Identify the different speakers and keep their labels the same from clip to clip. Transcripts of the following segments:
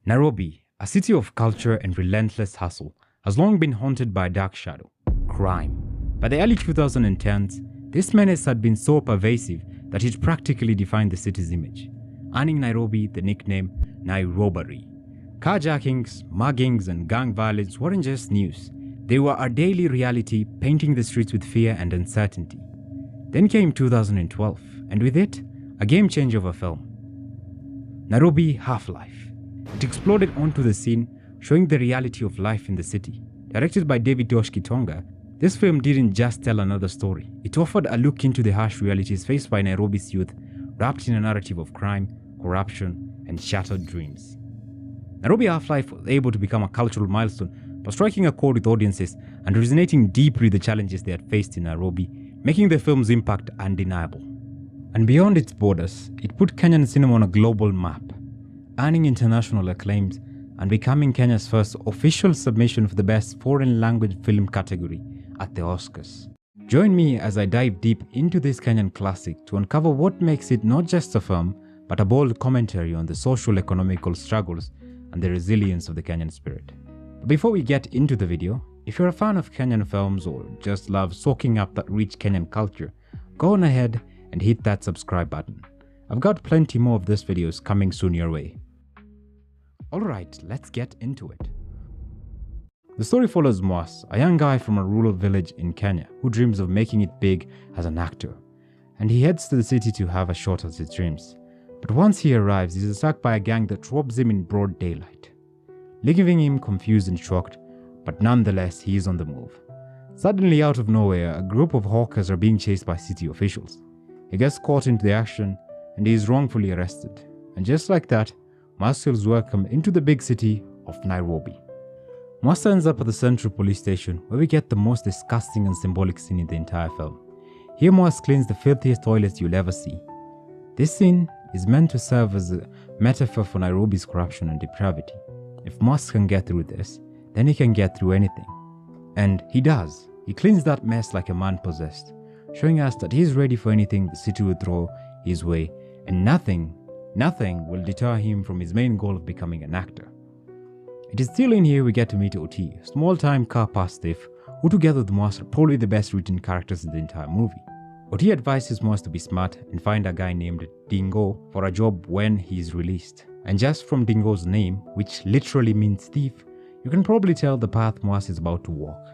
Speaker 1: Nairobi, a city of culture and relentless hustle, has long been haunted by a dark shadow: crime. By the early 2010s, this menace had been so pervasive that it practically defined the city's image, earning Nairobi the nickname Nairobi. Carjackings, muggings, and gang violence weren't just news. They were a daily reality, painting the streets with fear and uncertainty. Then came 2012, and with it, a game changer of a film: Nairobi Half Life. It exploded onto the scene, showing the reality of life in the city. Directed by David Kitonga, this film didn't just tell another story. It offered a look into the harsh realities faced by Nairobi's youth, wrapped in a narrative of crime, corruption, and shattered dreams. Nairobi Half Life was able to become a cultural milestone by striking a chord with audiences and resonating deeply with the challenges they had faced in Nairobi, making the film's impact undeniable. And beyond its borders, it put Kenyan cinema on a global map, earning international acclaims and becoming Kenya's first official submission for the Best Foreign Language Film category at the Oscars. Join me as I dive deep into this Kenyan classic to uncover what makes it not just a film, but a bold commentary on the social-economical struggles and the resilience of the Kenyan spirit. But before we get into the video, if you're a fan of Kenyan films or just love soaking up that rich Kenyan culture, go on ahead and hit that subscribe button. I've got plenty more of these videos coming soon your way. Alright, let's get into it. The story follows Mwas, a young guy from a rural village in Kenya who dreams of making it big as an actor, and he heads to the city to have a shot at his dreams. But once he arrives, he's attacked by a gang that robs him in broad daylight, leaving him confused and shocked, but nonetheless he is on the move. Suddenly, out of nowhere, a group of hawkers are being chased by city officials. He gets caught into the action and he is wrongfully arrested, and just like that, Mwas feels welcome into the big city of Nairobi. Mwas ends up at the central police station, where we get the most disgusting and symbolic scene in the entire film. Here Mwas cleans the filthiest toilets you'll ever see. This scene is meant to serve as a metaphor for Nairobi's corruption and depravity. If Mwas can get through this, then he can get through anything. And he does. He cleans that mess like a man possessed, showing us that he's ready for anything the city will throw his way, and nothing will deter him from his main goal of becoming an actor. It is still in here we get to meet OT, a small-time car park thief who together with Mwas are probably the best written characters in the entire movie. OT advises Mwas to be smart and find a guy named Dingo for a job when he is released. And just from Dingo's name, which literally means thief, you can probably tell the path Mwas is about to walk.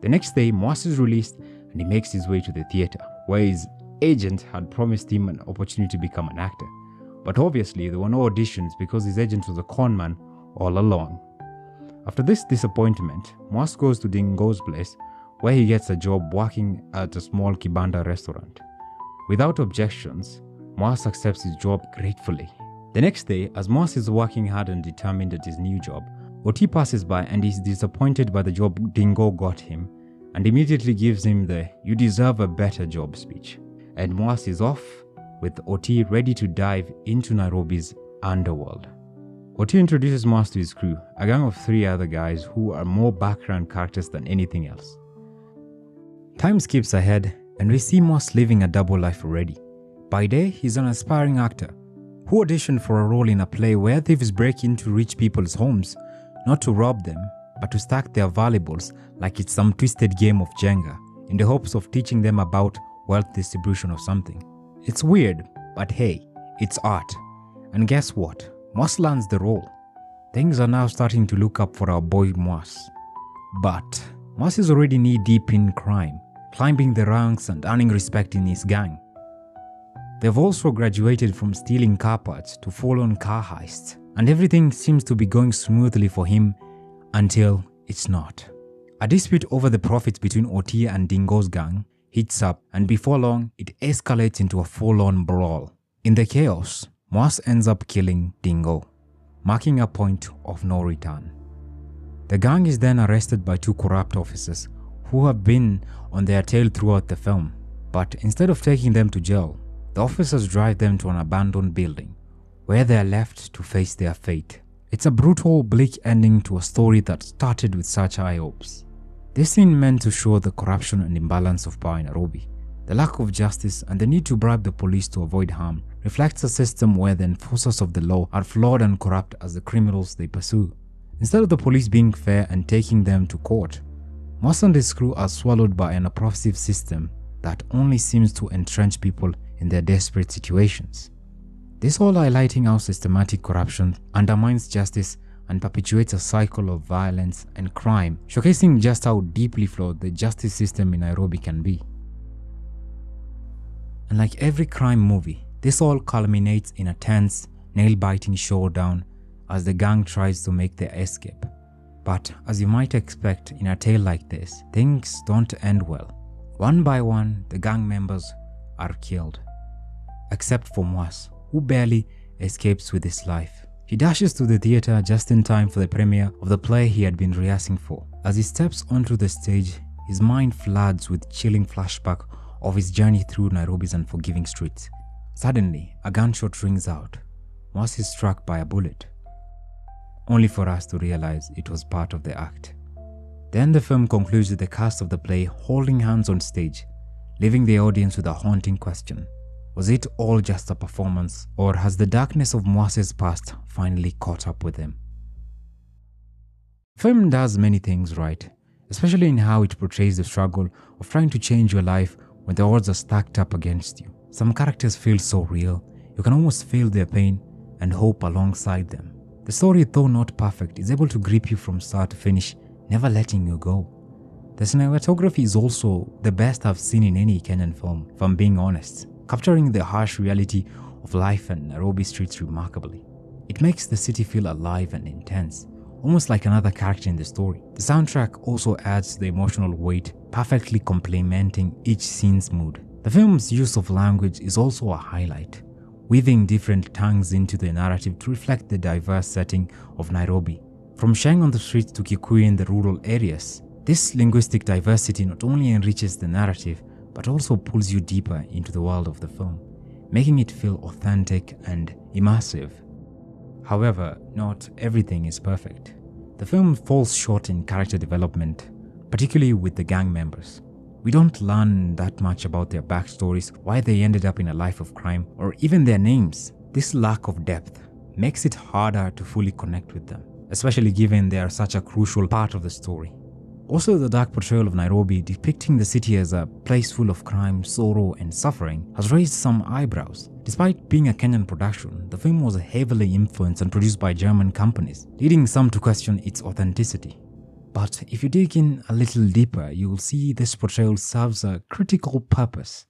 Speaker 1: The next day, Mwas is released and he makes his way to the theater, where his agent had promised him an opportunity to become an actor. But obviously there were no auditions because his agent was a con man all along. After this disappointment, Mwas goes to Dingo's place, where he gets a job working at a small kibanda restaurant. Without objections, Mwas accepts his job gratefully. The next day, as Mwas is working hard and determined at his new job, OT passes by and is disappointed by the job Dingo got him and immediately gives him the "you deserve a better job" speech. And Mwas is off, with OT ready to dive into Nairobi's underworld. OT introduces Mwas to his crew, a gang of 3 other guys who are more background characters than anything else. Time skips ahead and we see Mwas living a double life already. By day, he's an aspiring actor who auditioned for a role in a play where thieves break into rich people's homes, not to rob them, but to stack their valuables like it's some twisted game of Jenga, in the hopes of teaching them about wealth distribution or something. It's weird, but hey, it's art. And guess what? Mwas lands the role. Things are now starting to look up for our boy Mwas. But Mwas is already knee-deep in crime, climbing the ranks and earning respect in his gang. They've also graduated from stealing car parts to full-on car heists, and everything seems to be going smoothly for him until it's not. A dispute over the profits between OT and Dingo's gang heats up, and before long, it escalates into a full-on brawl. In the chaos, Mwas ends up killing Dingo, marking a point of no return. The gang is then arrested by 2 corrupt officers who have been on their tail throughout the film, but instead of taking them to jail, the officers drive them to an abandoned building, where they are left to face their fate. It's a brutal, bleak ending to a story that started with such high hopes. This scene meant to show the corruption and imbalance of power in Nairobi, The lack of justice and the need to bribe the police to avoid harm reflects a system where the enforcers of the law are flawed and corrupt as the criminals they pursue. Instead of the police being fair and taking them to court, Moss and his crew are swallowed by an oppressive system that only seems to entrench people in their desperate situations. This all highlighting how systematic corruption undermines justice and perpetuates a cycle of violence and crime, showcasing just how deeply flawed the justice system in Nairobi can be. And like every crime movie, this all culminates in a tense, nail-biting showdown as the gang tries to make their escape. But as you might expect in a tale like this, things don't end well. One by one, the gang members are killed, except for Moss, who barely escapes with his life. He dashes to the theater just in time for the premiere of the play he had been rehearsing for. As he steps onto the stage, his mind floods with chilling flashback of his journey through Nairobi's unforgiving streets. Suddenly, a gunshot rings out. Moss is struck by a bullet, only for us to realize it was part of the act. Then the film concludes with the cast of the play holding hands on stage, leaving the audience with a haunting question. Was it all just a performance, or has the darkness of Moss's past finally caught up with him? The film does many things right, especially in how it portrays the struggle of trying to change your life when the odds are stacked up against you. Some characters feel so real, you can almost feel their pain and hope alongside them. The story, though not perfect, is able to grip you from start to finish, never letting you go. The cinematography is also the best I've seen in any Kenyan film, if I'm being honest, capturing the harsh reality of life and Nairobi streets remarkably. It makes the city feel alive and intense, almost like another character in the story. The soundtrack also adds to the emotional weight, perfectly complementing each scene's mood. The film's use of language is also a highlight, weaving different tongues into the narrative to reflect the diverse setting of Nairobi. From Sheng on the streets to Kikuyu in the rural areas, this linguistic diversity not only enriches the narrative, but also pulls you deeper into the world of the film, making it feel authentic and immersive. However, not everything is perfect. The film falls short in character development, particularly with the gang members. We don't learn that much about their backstories, why they ended up in a life of crime, or even their names. This lack of depth makes it harder to fully connect with them, especially given they are such a crucial part of the story. Also, the dark portrayal of Nairobi, depicting the city as a place full of crime, sorrow, and suffering, has raised some eyebrows. Despite being a Kenyan production, the film was heavily influenced and produced by German companies, leading some to question its authenticity. But if you dig in a little deeper, you will see this portrayal serves a critical purpose.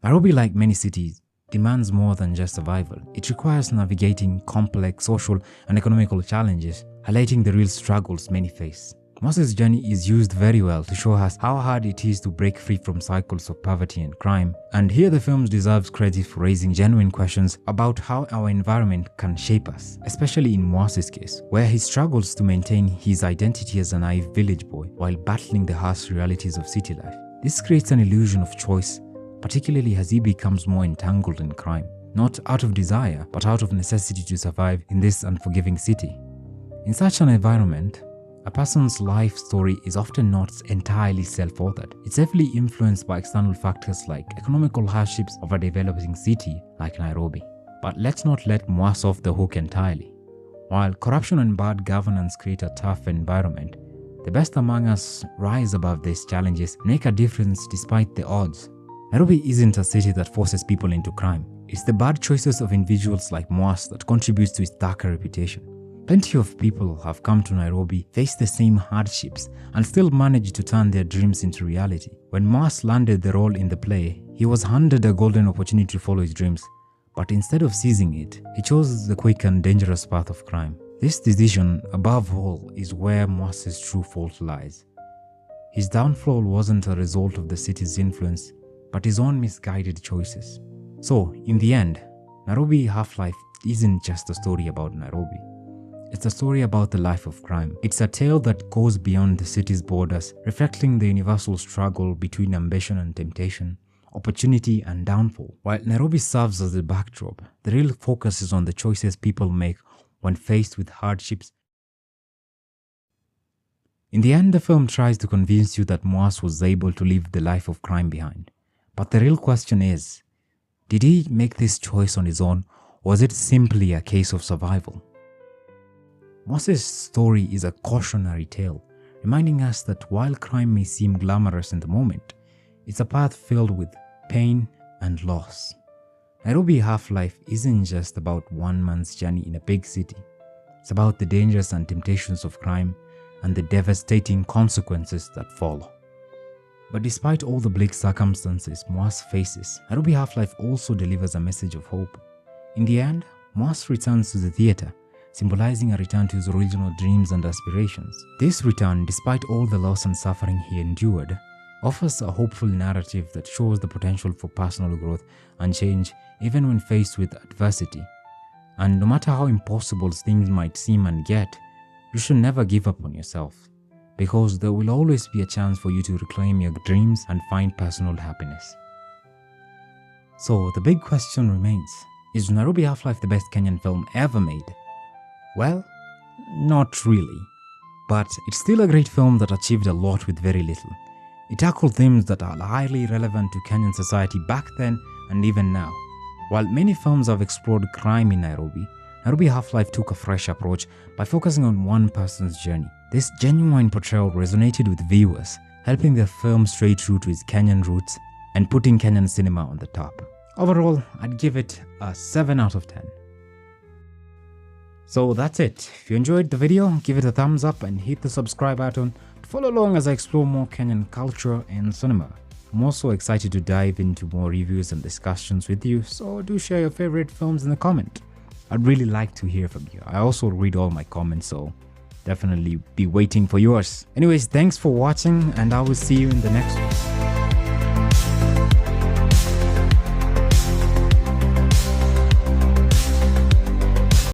Speaker 1: Nairobi, like many cities, demands more than just survival. It requires navigating complex social and economical challenges, highlighting the real struggles many face. Moss's journey is used very well to show us how hard it is to break free from cycles of poverty and crime, and here the film deserves credit for raising genuine questions about how our environment can shape us, especially in Moss's case, where he struggles to maintain his identity as a naive village boy while battling the harsh realities of city life. This creates an illusion of choice, particularly as he becomes more entangled in crime, not out of desire, but out of necessity to survive in this unforgiving city. In such an environment, a person's life story is often not entirely self-authored. It's heavily influenced by external factors like economical hardships of a developing city like Nairobi. But let's not let Moss off the hook entirely. While corruption and bad governance create a tough environment, the best among us rise above these challenges and make a difference despite the odds. Nairobi isn't a city that forces people into crime. It's the bad choices of individuals like Moss that contributes to its darker reputation. Plenty of people have come to Nairobi, faced the same hardships, and still managed to turn their dreams into reality. When Moss landed the role in the play, he was handed a golden opportunity to follow his dreams, but instead of seizing it, he chose the quick and dangerous path of crime. This decision, above all, is where Moss's true fault lies. His downfall wasn't a result of the city's influence, but his own misguided choices. So, in the end, Nairobi Half Life isn't just a story about Nairobi. It's a story about the life of crime. It's a tale that goes beyond the city's borders, reflecting the universal struggle between ambition and temptation, opportunity and downfall. While Nairobi serves as the backdrop, the real focus is on the choices people make when faced with hardships In the end, the film tries to convince you that Moas was able to leave the life of crime behind. But the real question is, did he make this choice on his own, or was it simply a case of survival? Moas's story is a cautionary tale, reminding us that while crime may seem glamorous in the moment, it's a path filled with pain and loss. Nairobi Half Life isn't just about one man's journey in a big city. It's about the dangers and temptations of crime and the devastating consequences that follow. But despite all the bleak circumstances Moas faces, Nairobi Half Life also delivers a message of hope. In the end, Moas returns to the theatre, symbolizing a return to his original dreams and aspirations. This return, despite all the loss and suffering he endured, offers a hopeful narrative that shows the potential for personal growth and change even when faced with adversity. And no matter how impossible things might seem and get, you should never give up on yourself, because there will always be a chance for you to reclaim your dreams and find personal happiness. So the big question remains, is Nairobi Half Life the best Kenyan film ever made? Well, not really, but it's still a great film that achieved a lot with very little. It tackled themes that are highly relevant to Kenyan society back then and even now. While many films have explored crime in Nairobi, Nairobi Half Life took a fresh approach by focusing on one person's journey. This genuine portrayal resonated with viewers, helping the film stay true to its Kenyan roots and putting Kenyan cinema on the top. Overall, I'd give it a 7 out of 10. So that's it. If you enjoyed the video, give it a thumbs up and hit the subscribe button to follow along as I explore more Kenyan culture and cinema. I'm also excited to dive into more reviews and discussions with you, so do share your favorite films in the comment. I'd really like to hear from you. I also read all my comments, so definitely be waiting for yours. Anyways, thanks for watching and I will see you in the next one.